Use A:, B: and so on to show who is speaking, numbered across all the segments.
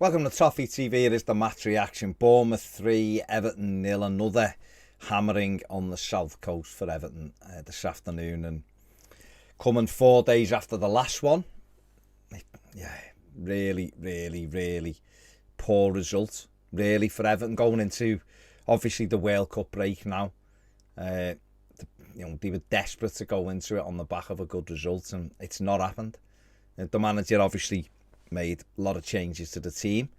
A: Welcome to Toffee TV. It is the match reaction. Bournemouth 3, Everton 0. Another hammering on the south coast for Everton this afternoon. And coming 4 days after the last one. Yeah, really poor result. Really for Everton going into, obviously, the World Cup break now. They were desperate to go into it on the back of a good result, and it's not happened. The manager obviously made a lot of changes to the team.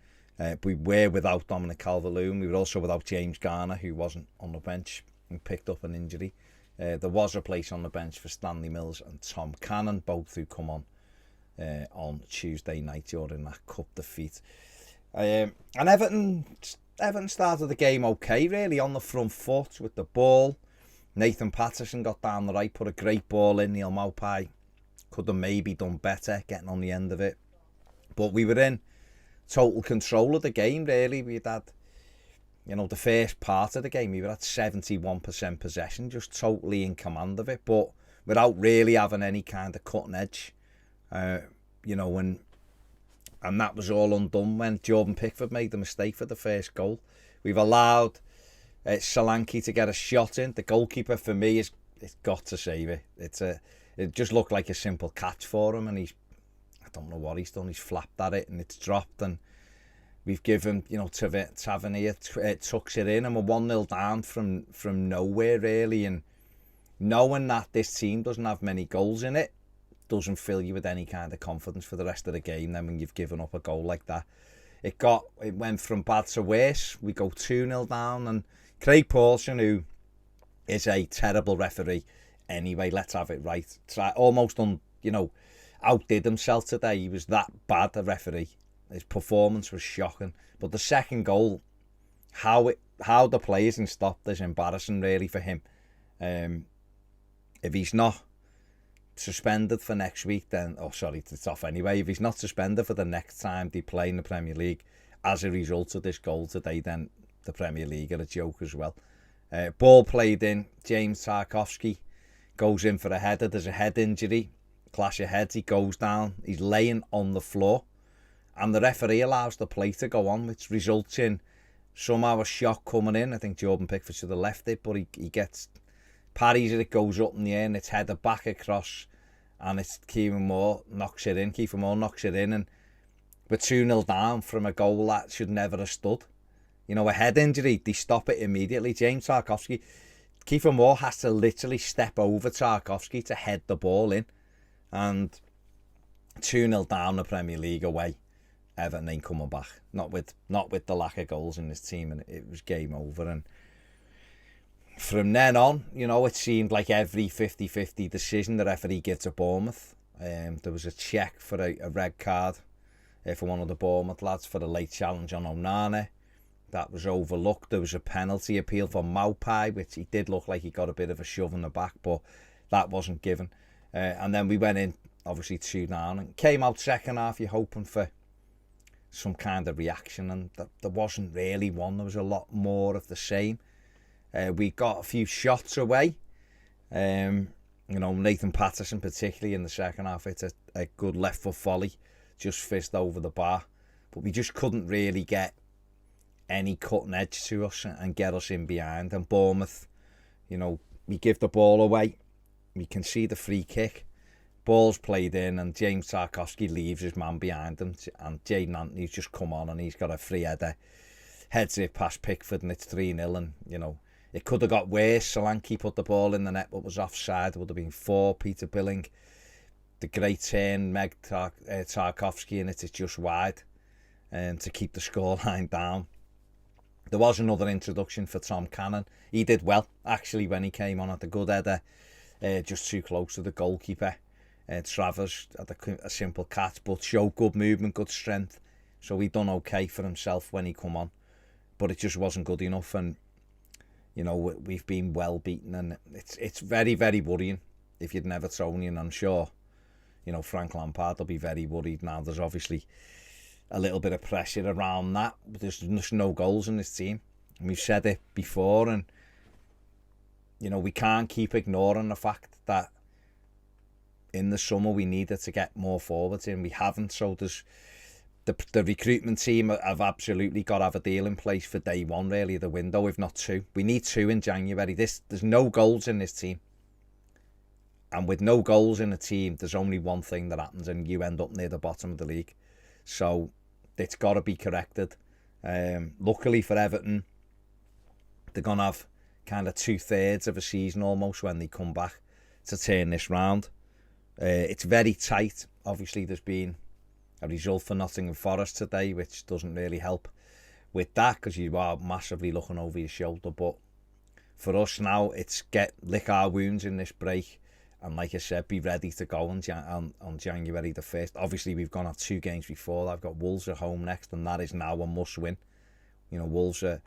A: We were without Dominic Calvert-Lewin. We were also without James Garner, who wasn't on the bench and picked up an injury. There was a place on the bench for Stanley Mills and Tom Cannon, both who come on Tuesday night during that cup defeat. And Everton started the game okay, really, on the front foot with the ball. Nathan Patterson got down the right, put a great ball in. Neil Maupay could have maybe done better getting on the end of it. But we were in total control of the game, really. We'd had, the first part of the game, we were at 71% possession, just totally in command of it, but without really having any kind of cutting edge. And that was all undone when Jordan Pickford made the mistake for the first goal. We've allowed Solanke to get a shot in. The goalkeeper, for me, it's got to save it. It just looked like a simple catch for him, and I don't know what he's done. He's flapped at it and it's dropped, and we've given, Tavernier tucks it in, and we're 1-0 down from nowhere, really. And knowing that this team doesn't have many goals in it doesn't fill you with any kind of confidence for the rest of the game then when you've given up a goal like that. It went from bad to worse. We go 2-0 down, and Craig Pawson, who is a terrible referee anyway, let's have it right, outdid himself today. He was that bad a referee. His performance was shocking. But the second goal, how the players can stop is embarrassing, really, for him. If he's not suspended for next week, then it's off anyway. If he's not suspended for the next time they play in the Premier League as a result of this goal today, then the Premier League are a joke as well. Ball played in. James Tarkowski goes in for a header. There's a head injury. Clash of heads. He goes down. He's laying on the floor, and the referee allows the play to go on, which results in somehow a shot coming in. I think Jordan Pickford should have left it, but he gets parries it. It goes up in the air, and it's headed back across, and it's Kiefer Moore knocks it in, and we're 2-0 down from a goal that should never have stood. A head injury, they stop it immediately. James Tarkowski, Kiefer Moore has to literally step over Tarkowski to head the ball in, and 2-0 down the Premier League away. Everton ain't coming back. Not with the lack of goals in this team, and it was game over. And from then on, it seemed like every 50-50 decision the referee gave to Bournemouth. There was a check for a red card for one of the Bournemouth lads for a late challenge on Onana. That was overlooked. There was a penalty appeal for Maupay, which he did look like he got a bit of a shove in the back, but that wasn't given. And then we went in, obviously 2 down, and came out second half, you're hoping for some kind of reaction, and there wasn't really one. There was a lot more of the same. We got a few shots away. Nathan Patterson, particularly in the second half, it's a good left foot volley, just fizzed over the bar. But we just couldn't really get any cutting edge to us and get us in behind. And Bournemouth, we give the ball away. We can see the free kick. Ball's played in, and James Tarkowski leaves his man behind him, and Jaden Anthony's just come on, and he's got a free header. Heads it past Pickford, and it's 3-0, and, it could have got worse. Solanke put the ball in the net, but was offside. It would have been 4. Peter Billing, the great turn, Tarkowski, and it's just wide, and to keep the scoreline down. There was another introduction for Tom Cannon. He did well, actually, when he came on at the good header, just too close to the goalkeeper. Travers had a simple catch, but showed good movement, good strength. So he done okay for himself when he come on. But it just wasn't good enough, and, we've been well beaten, and it's very, very worrying if you'd never thrown in. I'm sure, Frank Lampard will be very worried now. There's obviously a little bit of pressure around that. There's just no goals in this team. And we've said it before, and, we can't keep ignoring the fact that in the summer we needed to get more forwards in. We haven't, so there's the recruitment team have absolutely got to have a deal in place for day one, really, the window, if not two. We need two in January. There's no goals in this team. And with no goals in a team, there's only one thing that happens, and you end up near the bottom of the league. So it's got to be corrected. Luckily for Everton, they're going to have kind of 2/3 of a season almost when they come back to turn this round. It's very tight. Obviously, there's been a result for Nottingham Forest today, which doesn't really help with that because you are massively looking over your shoulder. But for us now, it's lick our wounds in this break. And like I said, be ready to go on January the 1st. Obviously, we've gone off 2 games before. I've got Wolves at home next, and that is now a must-win. You know, Wolves are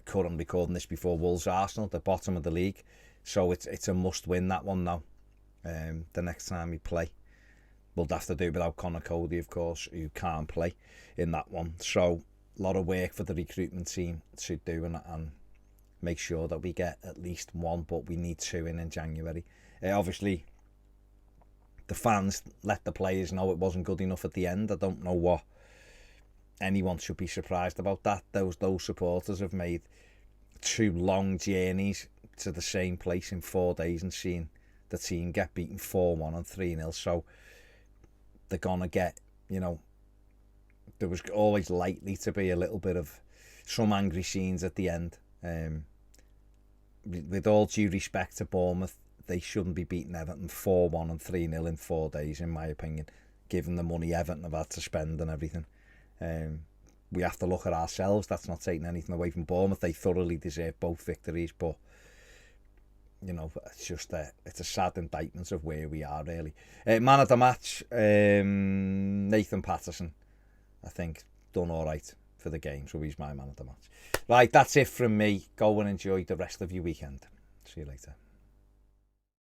A: currently recording this before Wolves Arsenal at the bottom of the league. So it's a must-win, that one now, the next time we play. We'll have to do it without Conor Cody, of course, who can't play in that one. So a lot of work for the recruitment team to do and make sure that we get at least one, but we need 2 in January. Obviously, the fans let the players know it wasn't good enough at the end. I don't know what anyone should be surprised about that. Those supporters have made 2 long journeys to the same place in 4 days and seen the team get beaten 4-1 and 3-0. So they're going to get, you know, there was always likely to be a little bit of some angry scenes at the end. With all due respect to Bournemouth, they shouldn't be beating Everton 4-1 and 3-0 in 4 days, in my opinion, given the money Everton have had to spend and everything. We have to look at ourselves. That's not taking anything away from Bournemouth. They thoroughly deserve both victories, but you know, it's just it's a sad indictment of where we are, really. Man of the match, Nathan Patterson, I think, done all right for the game, so he's my man of the match. Right, that's it from me. Go and enjoy the rest of your weekend. See you later.